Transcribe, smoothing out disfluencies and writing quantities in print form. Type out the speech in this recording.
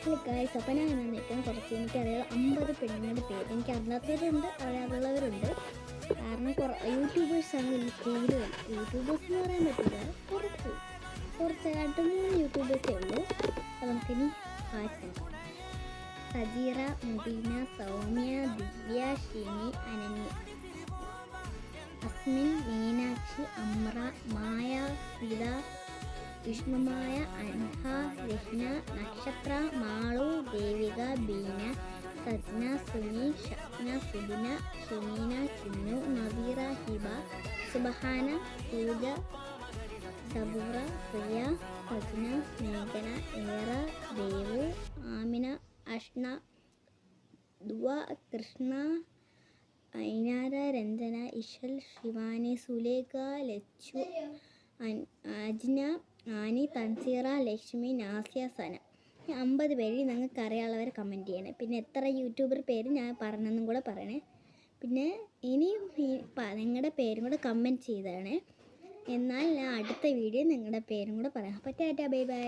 Hello guys, അപ്പോൾ ഞാൻ നിൽക്കാൻ കുറച്ച് എനിക്കറിയാം 50 പെണ്ണുങ്ങളുടെ പേര് എനിക്ക് അറിയാത്തവരുണ്ട്, അറിയാതുള്ളവരുണ്ട്. കാരണം യൂട്യൂബേഴ്സാണ് ഇതിൽ കൂടുതൽ. യൂട്യൂബേഴ്സ് എന്ന് പറയാൻ പറ്റില്ല, കുറച്ച് 2-3 യൂട്യൂബേഴ്സേ ഉള്ളൂ. അപ്പോൾ നമുക്കിനി വായിക്കാം. സജീറ, മുബീന, സൗമ്യ, ദിവ്യ, ഷിനി, അനന്യ, അസ്മിൻ, മീനാക്ഷി, അമ്ര, മായ, ഫിദ, വിഷ്ണുമായ, അൻഹ, രഹ്ന, നക്ഷത്ര, മാളു, ദേവിക, ബീന, സജ്ന, സുനി, ഷപ്ന, സുബിന, ഷമീന, ചിന്നു, നവീറ, ഹിബ, സുബഹാന, പൂജ, സബൂറ, പ്രിയ, സജ്ന, മേഘന, ഏറ, ദേവു, ആമിന, അഷ്ന, ദുവ, കൃഷ്ണ, ഐനാര, രഞ്ജന, ഇഷൽ, ശിവാനി, സുലേഖ, ലച്ചു, അജ്ന, ആനി, തൻസീറ, ലക്ഷ്മി, നാസിയ, സന. 50 പേര് നിങ്ങൾക്ക് അറിയാനുള്ളവർ കമൻറ്റ് ചെയ്യണേ. പിന്നെ എത്ര യൂട്യൂബർ പേര് ഞാൻ പറഞ്ഞെന്നും കൂടെ പറയണേ. പിന്നെ ഇനിയും നിങ്ങളുടെ പേരും കൂടെ കമൻറ്റ് ചെയ്താണ്. എന്നാൽ ഞാൻ അടുത്ത വീഡിയോ നിങ്ങളുടെ പേരും കൂടെ പറയാം. അപ്പോൾ ടാറ്റാ, ബൈ ബൈ.